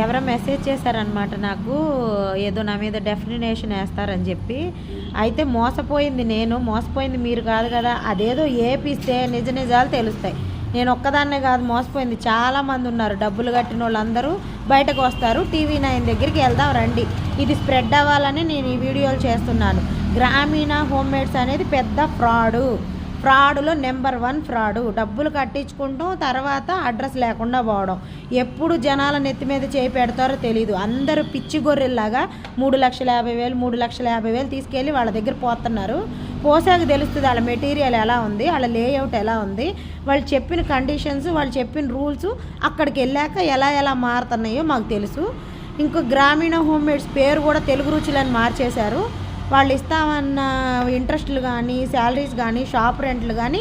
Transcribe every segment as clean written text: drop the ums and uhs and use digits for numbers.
ఎవరో మెసేజ్ చేశారనమాట నాకు, ఏదో నా మీద డెఫినేషన్ వేస్తారని చెప్పి. అయితే మోసపోయింది నేను, మోసపోయింది మీరు కాదు కదా. అదేదో ఏపిస్తే నిజ నిజాలు తెలుస్తాయి. నేను ఒక్కదాన్నే కాదు మోసపోయింది, చాలామంది ఉన్నారు. డబ్బులు కట్టిన వాళ్ళందరూ బయటకు వస్తారు. టీవీ9 దగ్గరికి వెళ్దాం రండి. ఇది స్ప్రెడ్ అవ్వాలని నేను ఈ వీడియోలు చేస్తున్నాను. గ్రామీణ హోమ్మేడ్స్ అనేది పెద్ద ఫ్రాడులో నెంబర్ 1 ఫ్రాడు. డబ్బులు కట్టించుకుంటాం, తర్వాత అడ్రస్ లేకుండా పోవడం. ఎప్పుడు జనాల నెత్తి మీద చేయి పెడతారో తెలీదు. అందరూ పిచ్చి గొర్రెల్లాగా 3,50,000 3,50,000 తీసుకెళ్ళి వాళ్ళ దగ్గర పోతున్నారు. పోసాక తెలుస్తుంది వాళ్ళ మెటీరియల్ ఎలా ఉంది, వాళ్ళ లేఅవుట్ ఎలా ఉంది, వాళ్ళు చెప్పిన కండిషన్స్, వాళ్ళు చెప్పిన రూల్స్ అక్కడికి వెళ్ళాక ఎలా మారుతున్నాయో మాకు తెలుసు. ఇంకో గ్రామీణ హోమ్మేడ్స్ పేరు కూడా తెలుగు రుచులని మార్చేశారు. వాళ్ళు ఇస్తామన్న ఇంట్రెస్ట్లు కానీ, శాలరీస్ కానీ, షాప్ రెంట్లు కానీ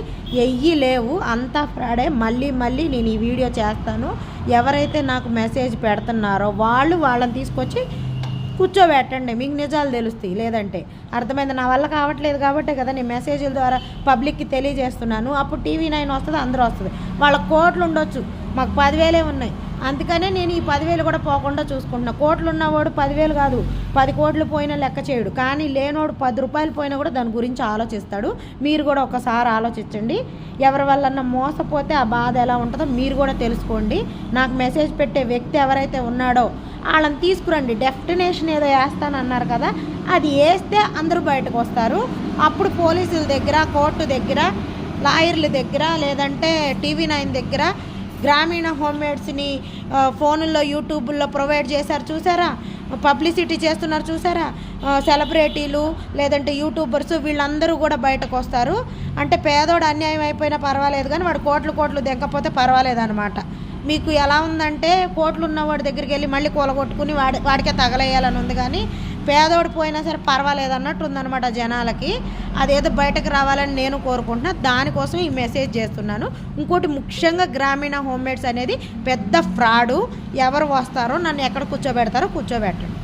లేవు. అంతా ఫ్రాడే. మళ్ళీ నేను ఈ వీడియో చేస్తాను. ఎవరైతే నాకు మెసేజ్ పెడుతున్నారో వాళ్ళని తీసుకొచ్చి కూర్చోబెట్టండి, మీకు నిజాలు తెలుస్తాయి. లేదంటే అర్థమైంది. నా వల్ల కావట్లేదు కాబట్టే కదా నేను మెసేజ్ల ద్వారా పబ్లిక్కి తెలియజేస్తున్నాను. అప్పుడు టీవీ9 వస్తుంది, అందరూ వస్తుంది. వాళ్ళ కోట్లు ఉండొచ్చు, మాకు 10,000 ఉన్నాయి. అందుకనే నేను ఈ 10,000 కూడా పోకుండా చూసుకుంటున్నా. కోట్లు ఉన్నవాడు 10,000 కాదు 10 కోట్లు పోయినా లెక్క చేయడు. కానీ లేనోడు 10 రూపాయలు పోయినా కూడా దాని గురించి ఆలోచిస్తాడు. మీరు కూడా ఒకసారి ఆలోచించండి. ఎవరి వల్లన్నా మోసపోతే ఆ బాధ ఎలా ఉంటుందో మీరు కూడా తెలుసుకోండి. నాకు మెసేజ్ పెట్టే వ్యక్తి ఎవరైతే ఉన్నాడో వాళ్ళని తీసుకురండి. డెఫినేషన్ ఏదో వేస్తానన్నారు కదా, అది వేస్తే అందరూ బయటకు వస్తారు. అప్పుడు పోలీసుల దగ్గర, కోర్టు దగ్గర, లాయర్ల దగ్గర, లేదంటే టీవీ9 దగ్గర గ్రామీణ హోమ్మేడ్స్ని ఫోనుల్లో, యూట్యూబ్లో ప్రొవైడ్ చేశారు చూసారా, పబ్లిసిటీ చేస్తున్నారు చూసారా. సెలబ్రిటీలు లేదంటే యూట్యూబర్స్ వీళ్ళందరూ కూడా బయటకు వస్తారు. అంటే పేదోడు అన్యాయం అయిపోయినా పర్వాలేదు, కానీ వాడు కోట్లు దెంకపోతే పర్వాలేదు అనమాట. మీకు ఎలా ఉందంటే కోట్లు ఉన్నవాడి దగ్గరికి వెళ్ళి మళ్ళీ కూలగొట్టుకుని వాడికే తగలేయాలని ఉంది. కానీ పేదోడు పోయినా సరే పర్వాలేదు అన్నట్టు ఉందన్నమాట జనాలకి. అదేదో బయటకు రావాలని నేను కోరుకుంటున్నా. దానికోసం ఈ మెసేజ్ చేస్తున్నాను. ఇంకోటి ముఖ్యంగా గ్రామీణ హోమ్మేడ్స్ అనేది పెద్ద ఫ్రాడు. ఎవరు వస్తారో నన్ను ఎక్కడ కూర్చోబెడతారో కూర్చోబెట్టండి.